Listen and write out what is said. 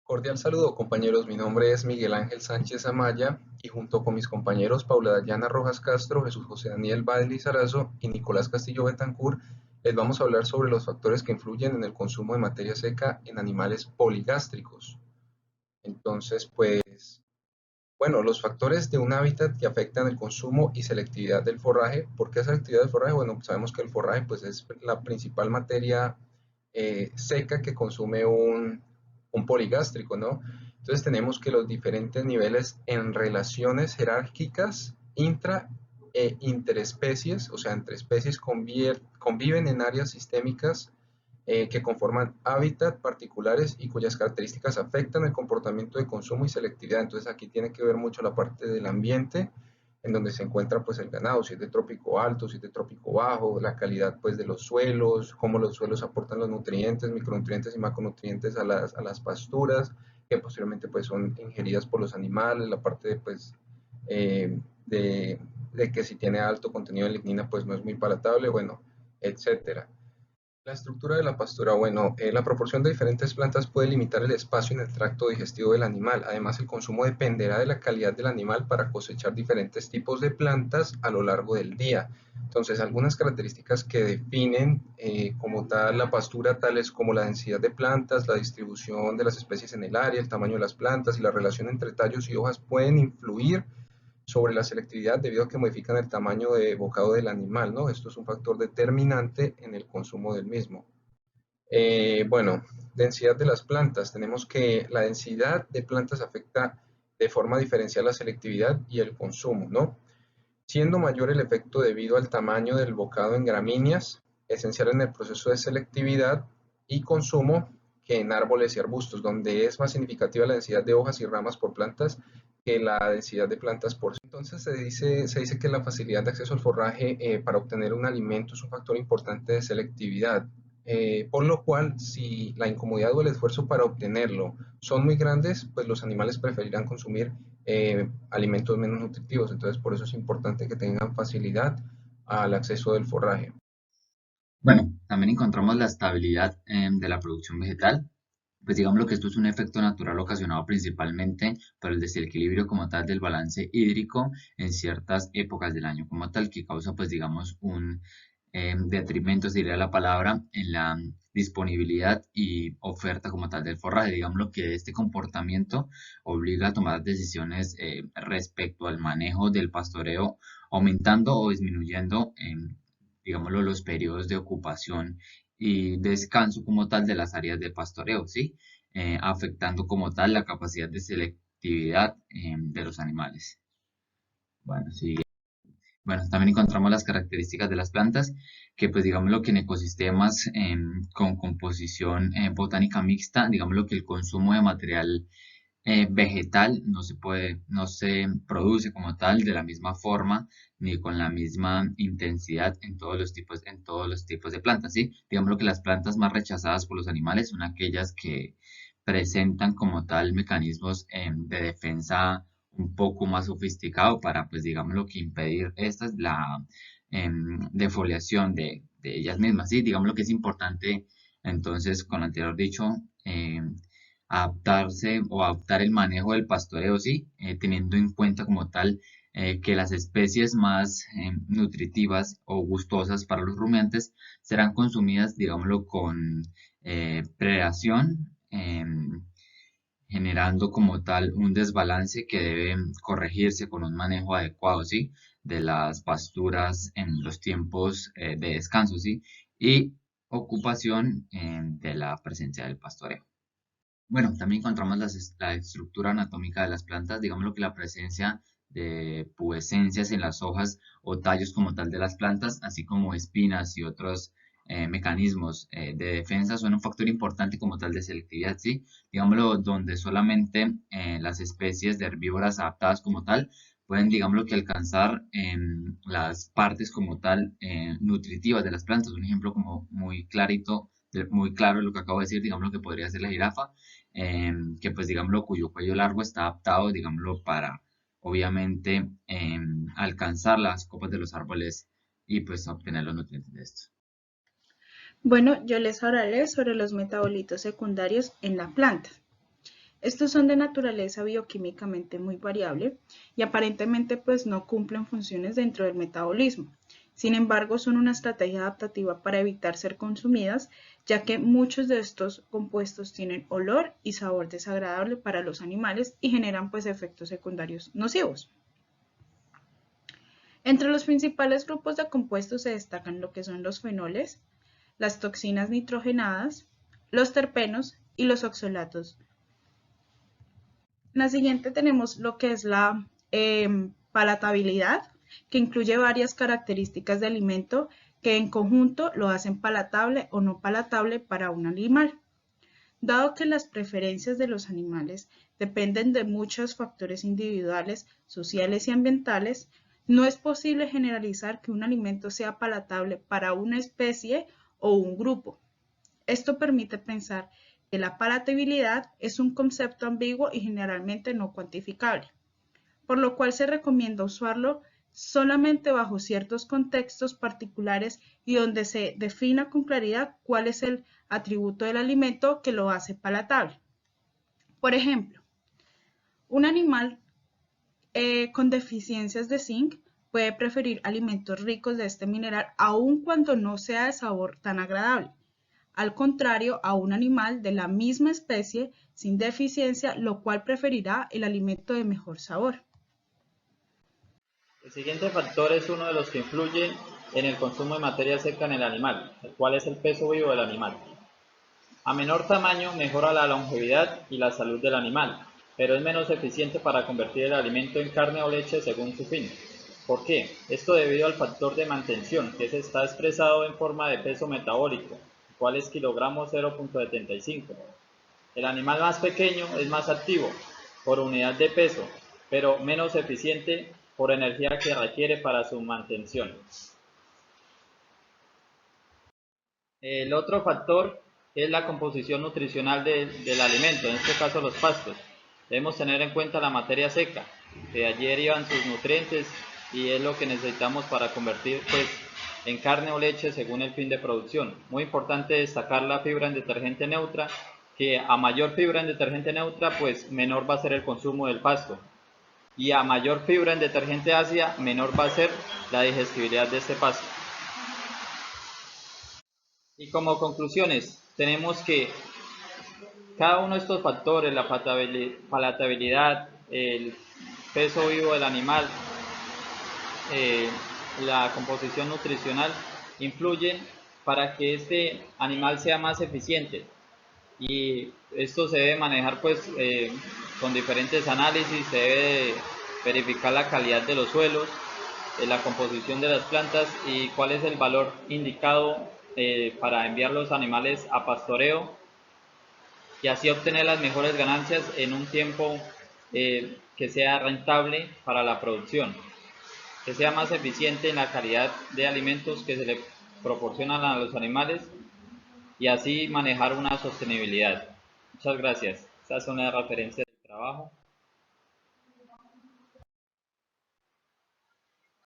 Cordial saludo, compañeros. Mi nombre es Miguel Ángel Sánchez Amaya y junto con mis compañeros Paula Dayana Rojas Castro, Jesús José Daniel Badel Lizarazo y Nicolás Castillo Betancur, les vamos a hablar sobre los factores que influyen en el consumo de materia seca en animales poligástricos. Entonces, pues, bueno, los factores de un hábitat que afectan el consumo y selectividad del forraje. ¿Por qué selectividad del forraje? Bueno, sabemos que el forraje pues, es la principal materia seca que consume un poligástrico, ¿no? Entonces tenemos que los diferentes niveles en relaciones jerárquicas intra e interespecies, o sea, entre especies conviven en áreas sistémicas que conforman hábitat particulares y cuyas características afectan el comportamiento de consumo y selectividad. Entonces aquí tiene que ver mucho la parte del ambiente en donde se encuentra pues el ganado, si es de trópico alto, si es de trópico bajo, la calidad pues de los suelos, cómo los suelos aportan los nutrientes, micronutrientes y macronutrientes a las pasturas, que posteriormente pues son ingeridas por los animales, la parte de, pues de que si tiene alto contenido de lignina pues no es muy palatable, bueno, etcétera. La estructura de la pastura, bueno, la proporción de diferentes plantas puede limitar el espacio en el tracto digestivo del animal. Además, el consumo dependerá de la calidad del animal para cosechar diferentes tipos de plantas a lo largo del día. Entonces, algunas características que definen como tal la pastura, tales como la densidad de plantas, la distribución de las especies en el área, el tamaño de las plantas y la relación entre tallos y hojas pueden influir sobre la selectividad debido a que modifican el tamaño de bocado del animal, ¿no? Esto es un factor determinante en el consumo del mismo. Bueno, densidad de las plantas. Tenemos que la densidad de plantas afecta de forma diferencial la selectividad y el consumo, ¿no? Siendo mayor el efecto debido al tamaño del bocado en gramíneas, esencial en el proceso de selectividad y consumo, que en árboles y arbustos, donde es más significativa la densidad de hojas y ramas por plantas que la densidad de plantas por sí. Entonces se dice que la facilidad de acceso al forraje para obtener un alimento es un factor importante de selectividad, por lo cual si la incomodidad o el esfuerzo para obtenerlo son muy grandes, pues los animales preferirán consumir alimentos menos nutritivos. Entonces, por eso es importante que tengan facilidad al acceso del forraje. Bueno, también encontramos la estabilidad de la producción vegetal. Pues digamos que esto es un efecto natural ocasionado principalmente por el desequilibrio como tal del balance hídrico en ciertas épocas del año como tal, que causa pues digamos un detrimento, sería la palabra, en la disponibilidad y oferta como tal del forraje. Digamos que este comportamiento obliga a tomar decisiones respecto al manejo del pastoreo, aumentando o disminuyendo, digámoslo, los periodos de ocupación y descanso como tal de las áreas de pastoreo, ¿sí? Afectando como tal la capacidad de selectividad de los animales. Bueno, sí. Bueno, también encontramos las características de las plantas, que pues digámoslo que en ecosistemas con composición botánica mixta, digámoslo que el consumo de material vegetal no se produce como tal de la misma forma ni con la misma intensidad en todos los tipos de plantas, ¿sí? Digámoslo que las plantas más rechazadas por los animales son aquellas que presentan como tal mecanismos de defensa un poco más sofisticado para, pues, digámoslo que impedir esta es la defoliación de ellas mismas, ¿sí? Digámoslo que es importante, entonces, con lo anterior dicho, adaptarse o adaptar el manejo del pastoreo, sí, teniendo en cuenta como tal que las especies más nutritivas o gustosas para los rumiantes serán consumidas, digámoslo, con predación, generando como tal un desbalance que debe corregirse con un manejo adecuado, ¿sí? De las pasturas en los tiempos de descanso, ¿sí? Y ocupación de la presencia del pastoreo. Bueno, también encontramos la estructura anatómica de las plantas, digamos que la presencia de pubescencias en las hojas o tallos como tal de las plantas, así como espinas y otros mecanismos de defensa son un factor importante como tal de selectividad, ¿sí? Digámoslo, donde solamente las especies de herbívoras adaptadas como tal pueden, digámoslo, que alcanzar las partes como tal nutritivas de las plantas. Un ejemplo como muy clarito, muy claro de lo que acabo de decir, digamos lo que podría ser la jirafa que pues digámoslo, cuyo cuello largo está adaptado, digámoslo, para obviamente alcanzar las copas de los árboles y pues obtener los nutrientes de estos. Bueno, yo les hablaré sobre los metabolitos secundarios en la planta. Estos son de naturaleza bioquímicamente muy variable y aparentemente pues no cumplen funciones dentro del metabolismo. Sin embargo, son una estrategia adaptativa para evitar ser consumidas, ya que muchos de estos compuestos tienen olor y sabor desagradable para los animales y generan pues efectos secundarios nocivos. Entre los principales grupos de compuestos se destacan lo que son los fenoles, las toxinas nitrogenadas, los terpenos y los oxalatos. En la siguiente tenemos lo que es la palatabilidad, que incluye varias características de alimento que en conjunto lo hacen palatable o no palatable para un animal. Dado que las preferencias de los animales dependen de muchos factores individuales, sociales y ambientales, no es posible generalizar que un alimento sea palatable para una especie o un grupo. Esto permite pensar que la palatabilidad es un concepto ambiguo y generalmente no cuantificable, por lo cual se recomienda usarlo solamente bajo ciertos contextos particulares y donde se defina con claridad cuál es el atributo del alimento que lo hace palatable. Por ejemplo, un animal con deficiencias de zinc puede preferir alimentos ricos de este mineral aun cuando no sea de sabor tan agradable. Al contrario, a un animal de la misma especie sin deficiencia, lo cual preferirá el alimento de mejor sabor. El siguiente factor es uno de los que influye en el consumo de materia seca en el animal, el cual es el peso vivo del animal. A menor tamaño mejora la longevidad y la salud del animal, pero es menos eficiente para convertir el alimento en carne o leche según su fin. ¿Por qué? Esto debido al factor de mantención, que está expresado en forma de peso metabólico, el cual es kilogramos 0.75. El animal más pequeño es más activo por unidad de peso, pero menos eficiente por energía que requiere para su mantención. El otro factor es la composición nutricional del alimento, en este caso los pastos. Debemos tener en cuenta la materia seca, que de allí derivan sus nutrientes y es lo que necesitamos para convertir pues, en carne o leche según el fin de producción. Muy importante destacar la fibra en detergente neutra, que a mayor fibra en detergente neutra, pues menor va a ser el consumo del pasto. Y a mayor fibra en detergente ácida, menor va a ser la digestibilidad de este pasto. Y como conclusiones, tenemos que cada uno de estos factores, la palatabilidad, el peso vivo del animal, la composición nutricional, influyen para que este animal sea más eficiente. Y esto se debe manejar pues con diferentes análisis, se debe verificar la calidad de los suelos, la composición de las plantas y cuál es el valor indicado para enviar los animales a pastoreo y así obtener las mejores ganancias en un tiempo que sea rentable para la producción, que sea más eficiente en la calidad de alimentos que se le proporcionan a los animales y así manejar una sostenibilidad. Muchas gracias. Estas son las referencias.